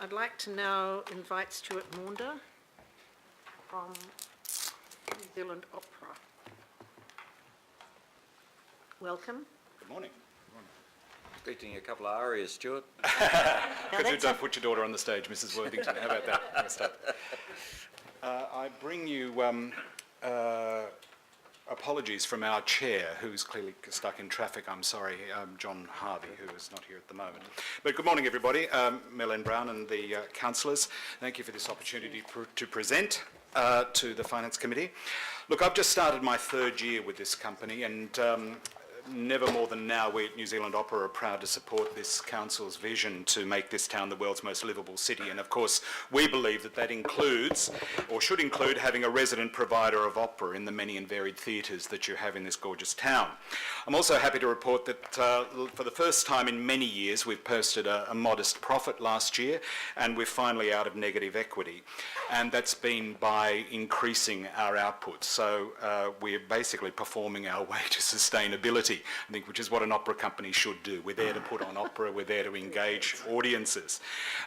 I'd like to now invite Stuart Maunder from New Zealand Opera. Welcome. Good morning. Expecting a couple of arias, Stuart. Could you don't put your daughter on the stage, Mrs. Worthington? How about that? I bring you apologies from our chair, who's clearly stuck in traffic. I'm sorry, John Harvey, who is not here at the moment. But good morning, everybody. Melanie Brown and the councillors, thank you for this opportunity to present to the Finance Committee. Look, I've just started my third year with this company, and never more than now, we at New Zealand Opera are proud to support this council's vision to make this town the world's most livable city. And of course, we believe that that includes, or should include, having a resident provider of opera in the many and varied theatres that you have in this gorgeous town. I'm also happy to report that for the first time in many years, we've posted a modest profit last year, and we're finally out of negative equity. And that's been by increasing our output. So we're basically performing our way to sustainability, I think, which is what an opera company should do. We're there to put on opera, we're there to engage audiences.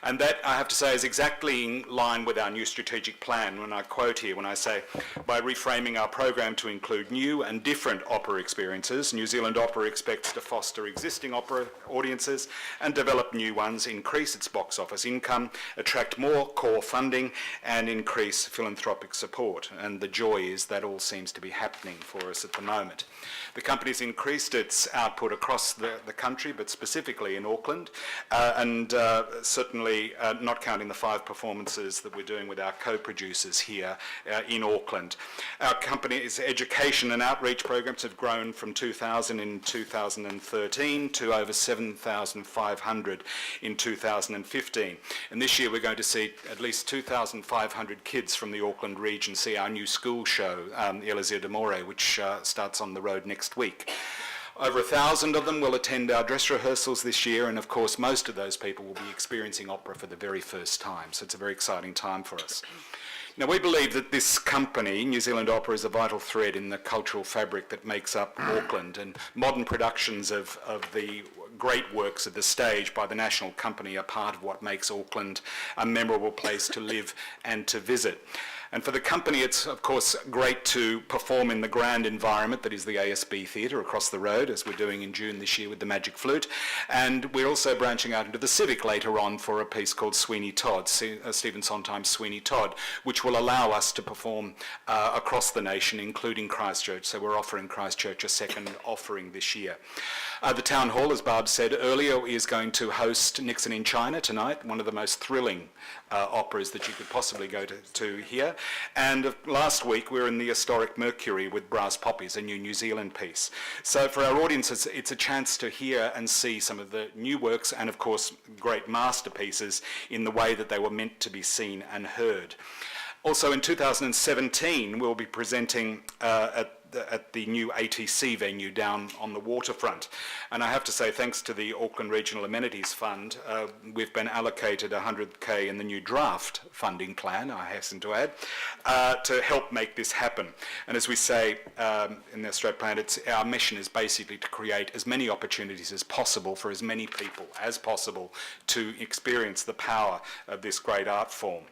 And that, I have to say, is exactly in line with our new strategic plan. When I quote here, when I say, by reframing our program to include new and different opera experiences, New Zealand Opera expects to foster existing opera audiences and develop new ones, increase its box office income, attract more core funding, and increase philanthropic support. And the joy is that all seems to be happening for us at the moment. The company's increased its output across the country, but specifically in Auckland, and certainly not counting the 5 performances that we're doing with our co-producers here in Auckland. Our company's education and outreach programs have grown from 2,000 in 2013 to over 7,500 in 2015. And this year we're going to see at least 2,500 kids from the Auckland region see our new school show, Elizia de More, which starts on the road next week. Over 1,000 of them will attend our dress rehearsals this year, and of course most of those people will be experiencing opera for the very first time, so it's a very exciting time for us. Now, we believe that this company, New Zealand Opera, is a vital thread in the cultural fabric that makes up Auckland, and modern productions of the great works of the stage by the national company are part of what makes Auckland a memorable place to live and to visit. And for the company, it's of course great to perform in the grand environment that is the ASB Theatre across the road, as we're doing in June this year with the Magic Flute. And we're also branching out into the Civic later on for a piece called Sweeney Todd, Stephen Sondheim's Sweeney Todd, which will allow us to perform across the nation, including Christchurch. So we're offering Christchurch a second offering this year. The Town Hall, as Barb said earlier, is going to host Nixon in China tonight, one of the most thrilling operas that you could possibly go to here. And last week we were in the historic Mercury with Brass Poppies, a new New Zealand piece. So for our audience, it's a chance to hear and see some of the new works and of course great masterpieces in the way that they were meant to be seen and heard. Also in 2017 we'll be presenting at the new ATC venue down on the waterfront. And I have to say, thanks to the Auckland Regional Amenities Fund, we've been allocated $100K in the new draft funding plan, I hasten to add, to help make this happen. And as we say in the Australia plan, our mission is basically to create as many opportunities as possible for as many people as possible to experience the power of this great art form.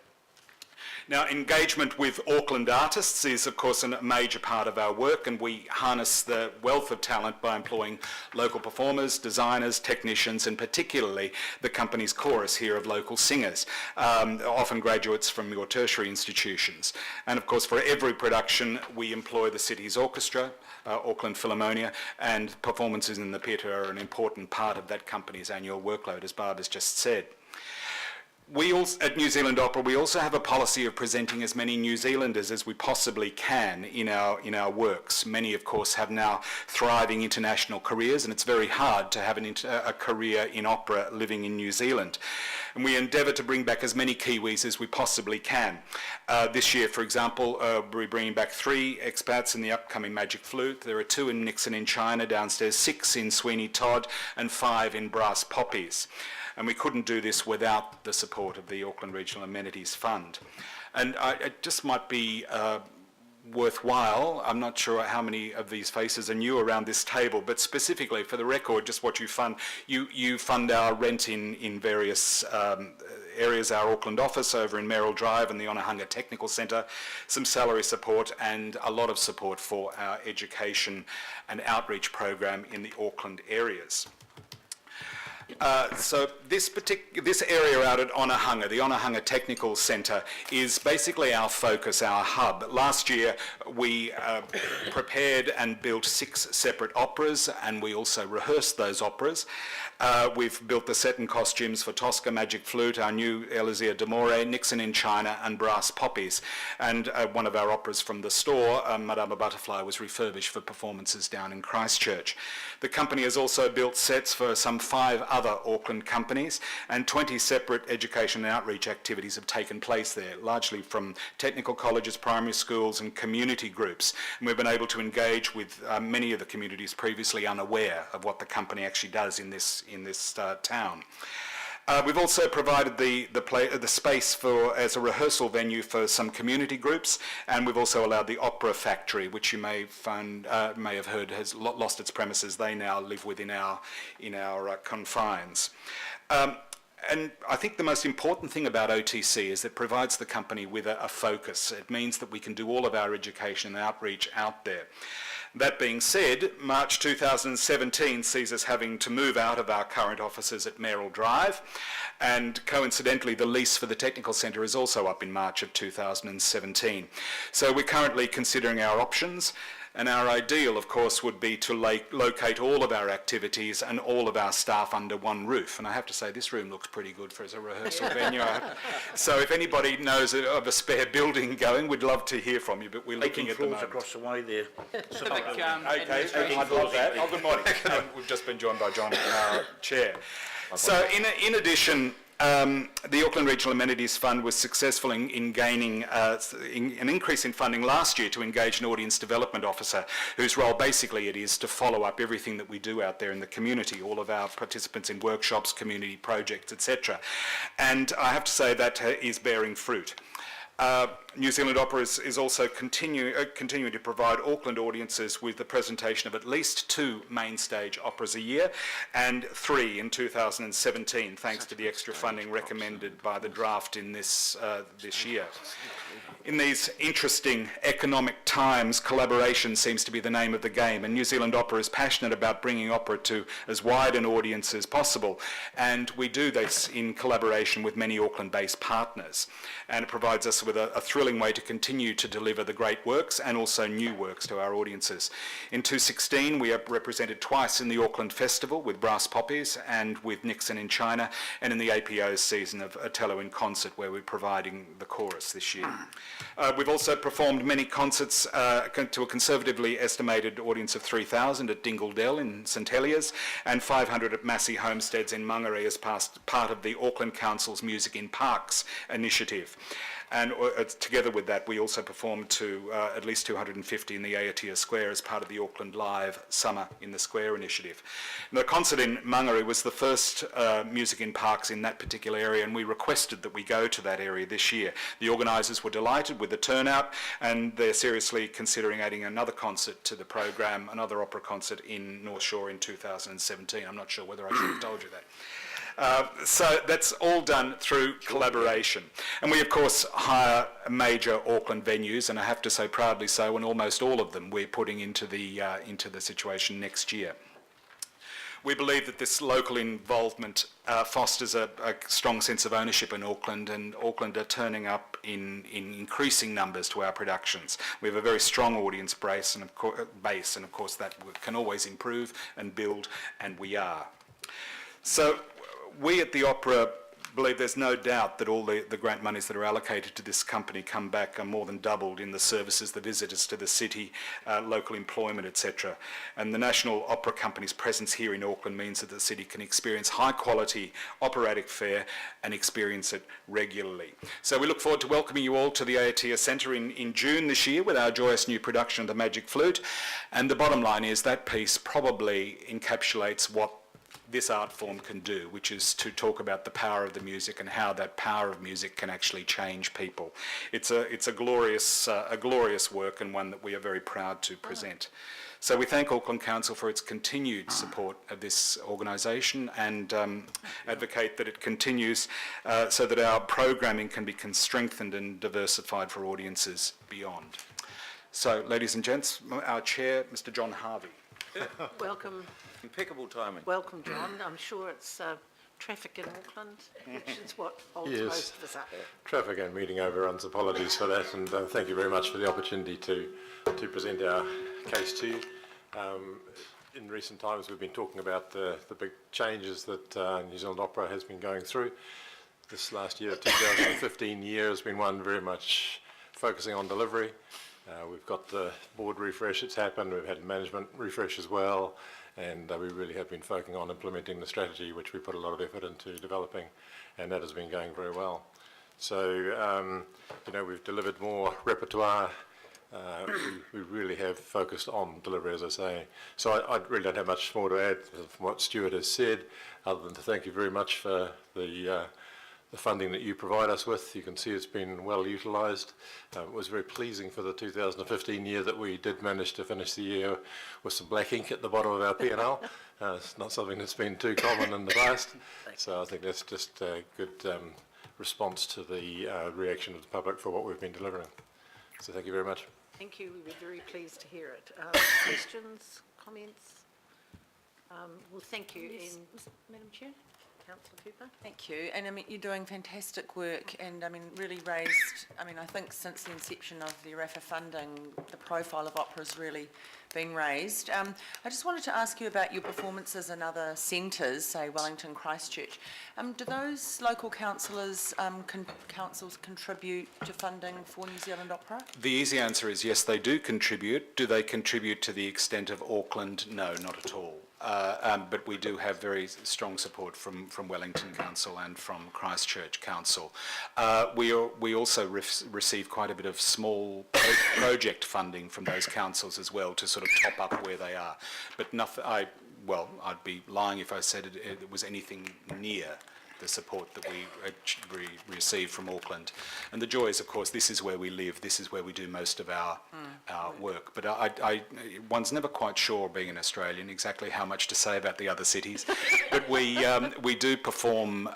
Now, engagement with Auckland artists is, of course, a major part of our work, and we harness the wealth of talent by employing local performers, designers, technicians, and particularly the company's chorus here of local singers, often graduates from your tertiary institutions. And, of course, for every production, we employ the city's orchestra, Auckland Philharmonia, and performances in the theatre are an important part of that company's annual workload, as Barb has just said. We also, at New Zealand Opera, we also have a policy of presenting as many New Zealanders as we possibly can in our works. Many, of course, have now thriving international careers, and it's very hard to have a career in opera living in New Zealand. And we endeavour to bring back as many Kiwis as we possibly can. This year, for example, we're bringing back 3 expats in the upcoming Magic Flute. There are 2 in Nixon in China downstairs, 6 in Sweeney Todd, and 5 in Brass Poppies. And we couldn't do this without the support of the Auckland Regional Amenities Fund. And it just might be worthwhile. I'm not sure how many of these faces are new around this table, but specifically for the record, just what you fund. You fund our rent in various areas, our Auckland office over in Merrill Drive and the Onehunga Technical Centre, some salary support and a lot of support for our education and outreach program in the Auckland areas. So this area out at Onehunga, the Onehunga Technical Centre, is basically our focus, our hub. Last year we prepared and built 6 separate operas, and we also rehearsed those operas. We've built the set and costumes for Tosca Magic Flute, our new Elizia d'Amore, Nixon in China and Brass Poppies. And one of our operas from the store, Madame Butterfly, was refurbished for performances down in Christchurch. The company has also built sets for some 5 other Auckland companies, and 20 separate education and outreach activities have taken place there, largely from technical colleges, primary schools and community groups. And we've been able to engage with many of the communities previously unaware of what the company actually does in this town. We've also provided the space as a rehearsal venue for some community groups, and we've also allowed the Opera Factory, which you may have heard has lost its premises. They now live within our confines. And I think the most important thing about OTC is that it provides the company with a focus. It means that we can do all of our education and outreach out there. That being said, March 2017 sees us having to move out of our current offices at Merrill Drive, and coincidentally the lease for the Technical Centre is also up in March of 2017. So we're currently considering our options, and our ideal, of course, would be to locate all of our activities and all of our staff under one roof. And I have to say, this room looks pretty good as a rehearsal venue. So if anybody knows of a spare building going, we'd love to hear from you, but we're looking at the moment. Across the way there. Okay, I'd love that. Oh, good morning. We've just been joined by John, our chair. So in addition, the Auckland Regional Amenities Fund was successful in gaining an increase in funding last year to engage an audience development officer, whose role basically it is to follow up everything that we do out there in the community, all of our participants in workshops, community projects, etc. And I have to say that is bearing fruit. New Zealand Opera is also continuing to provide Auckland audiences with the presentation of at least 2 main stage operas a year, and 3 in 2017, thanks to the extra funding recommended by the draft in this year. In these interesting economic times, collaboration seems to be the name of the game, and New Zealand Opera is passionate about bringing opera to as wide an audience as possible, and we do this in collaboration with many Auckland-based partners, and it provides us with a thrilling way to continue to deliver the great works and also new works to our audiences. In 2016, we are represented twice in the Auckland Festival with Brass Poppies and with Nixon in China, and in the APO's season of Otello in Concert, where we're providing the chorus this year. We've also performed many concerts to a conservatively estimated audience of 3,000 at Dingle Dell in St Heliers and 500 at Massey Homesteads in Mangere as part of the Auckland Council's Music in Parks initiative. And together with that, we also performed to at least 250 in the Aotea Square as part of the Auckland Live Summer in the Square initiative. And the concert in Mangere was the first music in parks in that particular area, and we requested that we go to that area this year. The organisers were delighted with the turnout, and they're seriously considering adding another concert to the program, another opera concert in North Shore in 2017. I'm not sure whether I should have told you that. So that's all done through collaboration. And we, of course, hire major Auckland venues, and I have to say proudly so, and almost all of them we're putting into the situation next year. We believe that this local involvement fosters a strong sense of ownership in Auckland, and Auckland are turning up in increasing numbers to our productions. We have a very strong audience base, and of course that can always improve and build, and we are. So we at the Opera believe there's no doubt that all the grant monies that are allocated to this company come back are more than doubled in the services, the visitors to the city, local employment, etc. And the National Opera Company's presence here in Auckland means that the city can experience high quality operatic fare and experience it regularly. So we look forward to welcoming you all to the Aotea Centre in June this year with our joyous new production of The Magic Flute. And the bottom line is that piece probably encapsulates what this art form can do, which is to talk about the power of the music and how that power of music can actually change people. It's a glorious work, and one that we are very proud to present. So we thank Auckland Council for its continued support of this organisation, and advocate that it continues so that our programming can be strengthened and diversified for audiences beyond. So, ladies and gents, our chair, Mr. John Harvey. Welcome, Impeccable timing. welcome, John. I'm sure it's traffic in Auckland, which is what holds Yes. most of us up. Traffic and meeting overruns, apologies for that, and thank you very much for the opportunity to present our case to you. In recent times we've been talking about the big changes that New Zealand Opera has been going through. This last year, 2015 year, has been one very much focusing on delivery. We've got the board refresh that's happened, we've had management refresh as well, and we really have been focusing on implementing the strategy, which we put a lot of effort into developing, and that has been going very well. So, you know, we've delivered more repertoire. We really have focused on delivery, as I say. So I really don't have much more to add from what Stuart has said, other than to thank you very much for the funding that you provide us with. You can see it's been well utilised. It was very pleasing for the 2015 year that we did manage to finish the year with some black ink at the bottom of our P&L. It's not something that's been too common in the past. So I think that's just a good response to the reaction of the public for what we've been delivering. So thank you very much. Thank you. We were very pleased to hear it. Questions, comments? Well, thank you. Yes. And Madam Chair, Councillor Cooper. Thank you, and I mean, you're doing fantastic work, and I mean, really raised, I mean, I think since the inception of the RAFA funding, the profile of opera's really been raised. I just wanted to ask you about your performances in other centres, say Wellington, Christchurch. Do those local councils contribute to funding for New Zealand Opera? The easy answer is yes, they do contribute. Do they contribute to the extent of Auckland? No, not at all. But we do have very strong support from Wellington Council and from Christchurch Council. We also receive quite a bit of small project funding from those councils as well to sort of top up where they are. But nothing. I'd be lying if I said it was anything near the support that we receive from Auckland. And the joy is, of course, this is where we live, this is where we do most of our work. But one's never quite sure, being an Australian, exactly how much to say about the other cities. But we do perform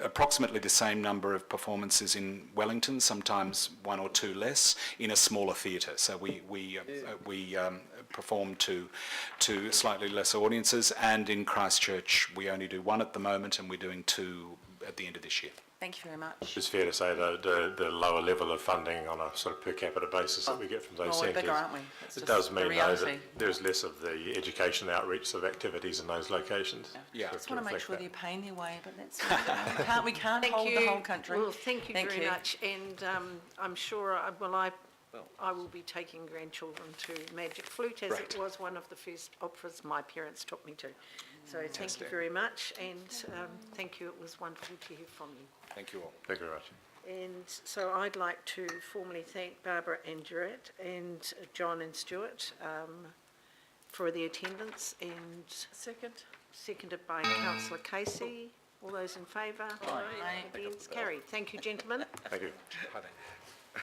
approximately the same number of performances in Wellington, sometimes one or two less, in a smaller theatre. So we perform to slightly less audiences, and in Christchurch we only do one at the moment, and we're doing two at the end of this year. Thank you very much. It's fair to say the lower level of funding on a sort of per capita basis that we get from those We're centres. bigger, aren't we? That's It just does the mean though reality. that there's less of the education outreach of activities in those locations. Yeah. I just want to make sure they're paying their way, but that's we can't Thank hold you. the whole country. Well, thank you very much. And I'm sure, I will be taking grandchildren to Magic Flute, as it was one of the first operas my parents took me to. So thank you very much, and thank you. It was wonderful to hear from you. Thank you all. Thank you very much. And so I'd like to formally thank Barbara and Durrett and John and Stuart for the attendance, and seconded by Councillor Casey. All those in favour? Aye. Against? Carried. Thank you, gentlemen. Thank you. Hi there.